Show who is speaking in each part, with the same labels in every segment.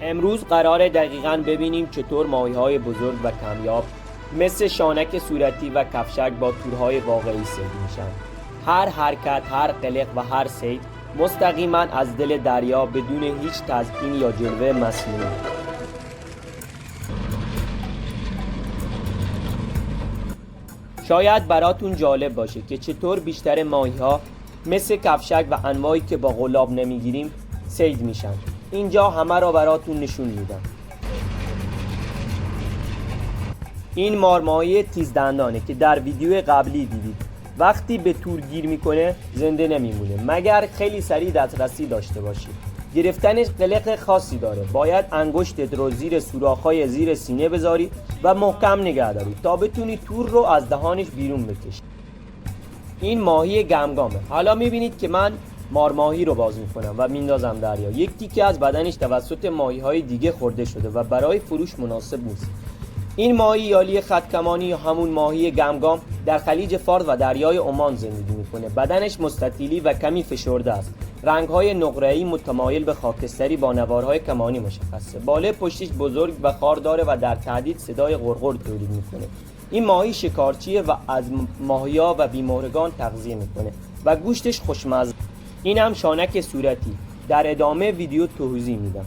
Speaker 1: امروز قراره دقیقاً ببینیم چطور ماهی‌های بزرگ و کمیاب مثل شانک صورتی و کفشک با تورهای واقعی صید میشن. هر حرکت، هر قلق و هر صید مستقیما از دل دریا بدون هیچ تزیین یا جلوه مصنوعی. شاید براتون جالب باشه که چطور بیشتر ماهی‌ها مثل کفشک و انواعی که با قلاب نمیگیریم صید میشن. اینجا همه را براتون نشون میدم. این مارماهی تیزدندانه که در ویدیو قبلی دیدید. وقتی به تور گیر میکنه زنده نمیمونه مگر خیلی سریع دسترسی داشته باشی. گرفتنش قلق خاصی داره. باید انگشتت رو زیر سوراخ‌های زیر سینه بذاری و محکم نگه داری تا بتونی تور رو از دهانش بیرون بکشی. این ماهی گمگامه. حالا میبینید که من مارماهی رو باز میکنم و میندازم دریا. یک تیکه از بدنش توسط ماهی‌های دیگه خورده شده و برای فروش مناسب نیست. این ماهی یالی خطکمانی یا همون ماهی گمگام در خلیج فارس و دریای عمان زندگی میکنه. بدنش مستطیلی و کمی فشرده است. رنگ‌های نقره‌ای متمایل به خاکستری با نوارهای کمانی مشخصه. باله پشتش بزرگ و خار داره و در تهدید صدای غرغر تولید میکنه. این ماهی شکارچیه و از ماهیا و بیمارگان تغذیه میکنه و گوشتش خوشمزه. این هم شانک صورتی. در ادامه ویدیو توضیح میدم.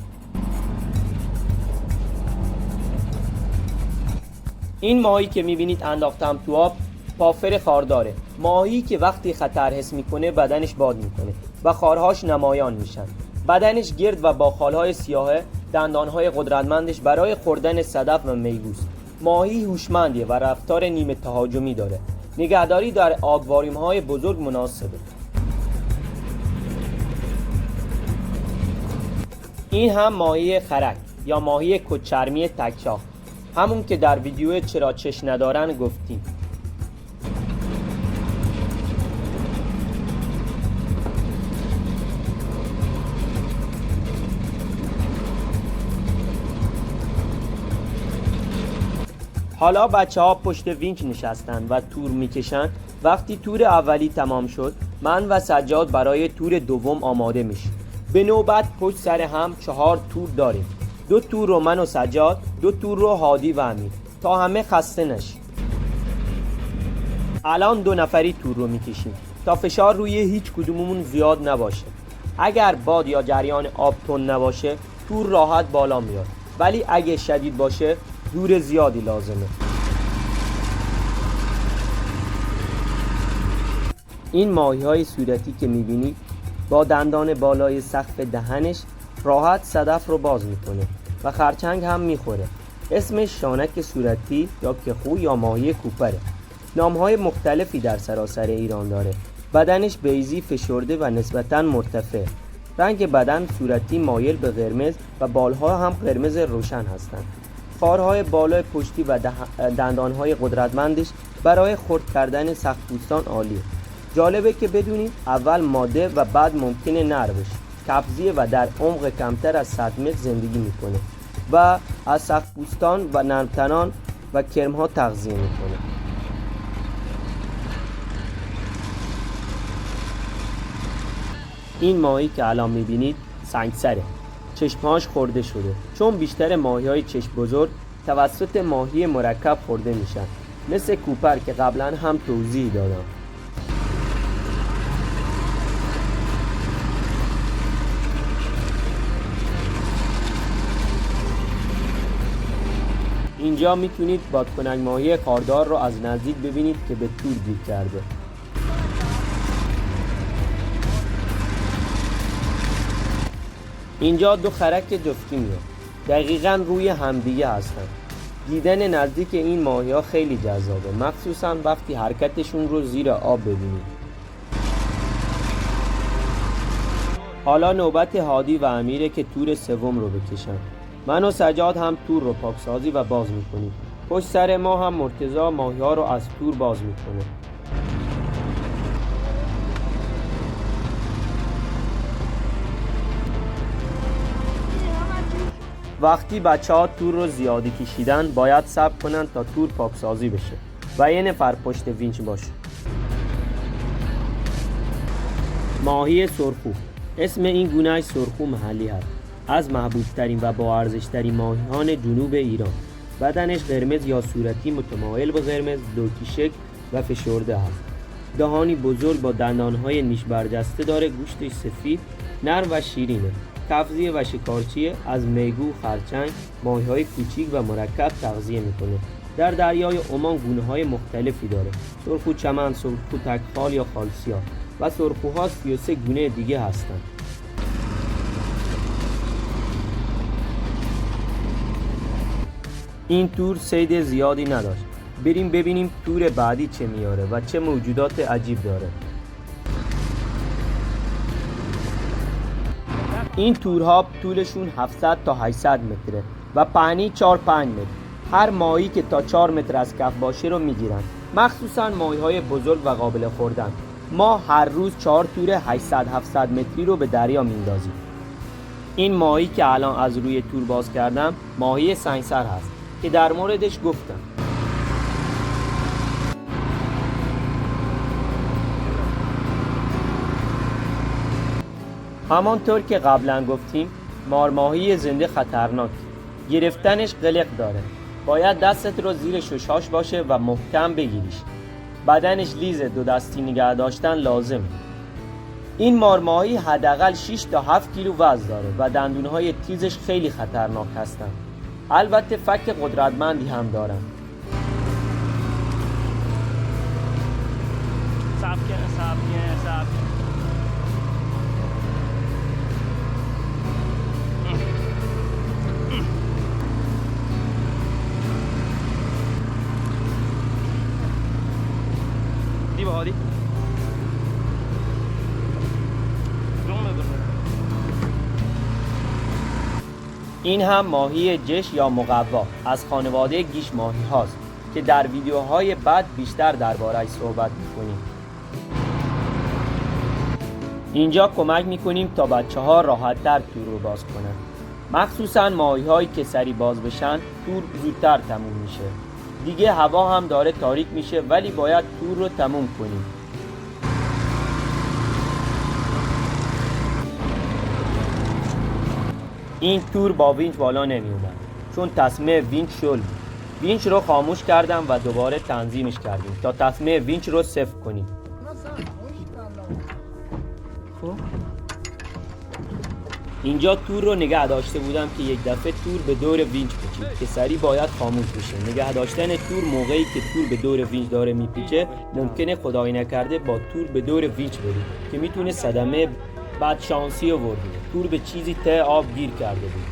Speaker 1: این ماهی که میبینید انداختم تو آب پافر خارداره. ماهی که وقتی خطر حس میکنه بدنش باد میکنه و خارهاش نمایان میشن. بدنش گرد و با خالهای سیاهه. دندانهای قدرتمندش برای خوردن صدف و میگوست. ماهی هوشمندیه و رفتار نیمه تهاجمی داره. نگهداری در آکواریوم‌های بزرگ مناسبه. این هم ماهی خرک یا ماهی کچرمی تکشاخ، همون که در ویدیو چرا چش ندارن گفتیم. حالا بچه ها پشت وینچ نشستن و تور میکشن. وقتی تور اولی تمام شد من و سجاد برای تور دوم آماده میشیم. به نوبت پشت سر هم 4 تور داریم. 2 تور رو من و سجاد، 2 تور رو هادی و امیر تا همه خسته نشیم. الان 2 نفری تور رو میکشیم تا فشار روی هیچ کدوممون زیاد نباشه. اگر باد یا جریان آب تند نباشه تور راحت بالا میاد، ولی اگه شدید باشه زور زیادی لازمه. این ماهی‌های صورتی که می‌بینید با دندان بالای سقف دهنش راحت صدف رو باز میکنه و خرچنگ هم میخوره. اسمش شانک صورتی یا کخو یا ماهی کوپره. نام‌های مختلفی در سراسر ایران داره. بدنش بیضی فشرده و نسبتاً مرتفع. رنگ بدن صورتی مایل به قرمز و بالها هم قرمز روشن هستند. خارهای بالای پشتی و دندانهای قدرتمندش برای خرد کردن سخت‌پوستان عالیه. جالبه که بدونید اول ماده و بعد ممکنه نر بشه. کبزیه و در عمق کمتر از 100 متر زندگی میکنه و از سخت‌پوستان و نرمتنان و کرمها تغذیه میکنه. این ماهی که الان میبینید سنگسره. چشمهاش خورده شده چون بیشتر ماهی‌های چشم بزرگ توسط ماهی مرکب خورده میشن، مثل کوپر که قبلا هم توضیح دادم. اینجا میتونید بادکنک ماهی خاردار رو از نزدیک ببینید که به تور گیر کرده. اینجا 2 خرک جفتی میاد. دقیقاً روی همدیگه هستن. دیدن نزدیک این ماهی‌ها خیلی جذابه، مخصوصاً وقتی حرکتشون رو زیر آب ببینید. حالا نوبت هادی و امیره که تور سوم رو بکشن. من و سجاد هم تور رو پاکسازی و باز میکنیم. پشت سر ما هم مرتضی ماهی‌ها رو از تور باز میکنه. وقتی بچه‌ها تور رو زیادی کشیدن باید صبر کنن تا تور پاکسازی بشه و یه نفر پشت وینچ باشه. ماهی سرخو، اسم این گونه‌اش سرخو محلی هست. از محبوبترین و با ارزشترین ماهیان جنوب ایران. بدنش قرمز یا صورتی متمایل به قرمز، دوکی شکل و فشرده است. دهانی بزرگ با دندانهای نیش برجسته داره. گوشتش سفید، نرم و شیرینه. کفزی و شکارچی از میگو، خرچنگ، ماهی‌های کوچیک و مرکب تغذیه میکنه. در دریای عمان گونه‌های مختلفی داره. سرخو چمن، سرخو تک‌خال یا خالسیاه و سرخوها 33 گونه دیگه هستند. این تور صید زیادی نداشت. بریم ببینیم تور بعدی چه میاره و چه موجودات عجیب داره. این تورها طولشون 700 تا 800 متره و پهنی 4-5 متر. هر ماهی که تا 4 متر از کف باشه رو میگیرن، مخصوصا ماهی‌های بزرگ و قابل خوردن. ما هر روز 4 تور 800-700 متری رو به دریا میندازیم. این ماهی که الان از روی تور باز کردم ماهی سنگسر هست که در موردش گفتم. همانطور که قبلا گفتیم مارماهی زنده خطرناک، گرفتنش قلق داره. باید دستت رو زیر ششاش باشه و محکم بگیریش. بدنش لیزه، دو دستی نگه داشتن لازمه. این مارماهی حداقل 6 تا 7 کیلو وزن داره و دندونهای تیزش خیلی خطرناک هستن. البته فک قدرتمندی هم دارن. این هم ماهی جش یا مقوا از خانواده گیش ماهی هاست که در ویدیوهای بعد بیشتر درباره‌اش صحبت می‌کنیم. اینجا کمک می‌کنیم تا بچه‌ها راحت‌تر تور رو باز کنن. مخصوصاً ماهی‌هایی که سری باز بشن تور زودتر تموم میشه. دیگه هوا هم داره تاریک میشه ولی باید تور رو تموم کنیم. این تور با وینچ بالا نمی اومد چون تسمه وینچ شل بود. وینچ رو خاموش کردم و دوباره تنظیمش کردیم تا تسمه وینچ رو صفر کنیم. اینجا تور رو نگه داشته بودم که یک دفعه تور به دور وینچ پیچید که سریع باید خاموش بشه. نگه داشتن تور موقعی که تور به دور وینچ داره میپیچه ممکنه خدای نکرده با تور به دور وینچ برید که میتونه صدمه. بعد شانسی آوردیم تور به چیزی ته آب گیر کرده بود.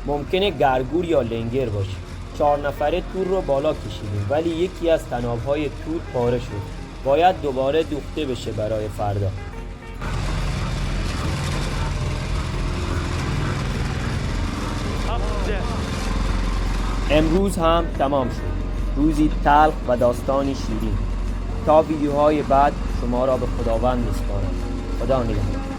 Speaker 1: ممکنه گرگور یا لنگر باشه. 4 نفره تور رو بالا کشیدیم ولی یکی از طناب‌های تور پاره شد. باید دوباره دوخته بشه برای فردا. امروز هم تمام شد. روزی تلخ و داستانی شیرین. تا ویدیوهای بعد شما را به خداوند میسپارم. خدا نگهدار.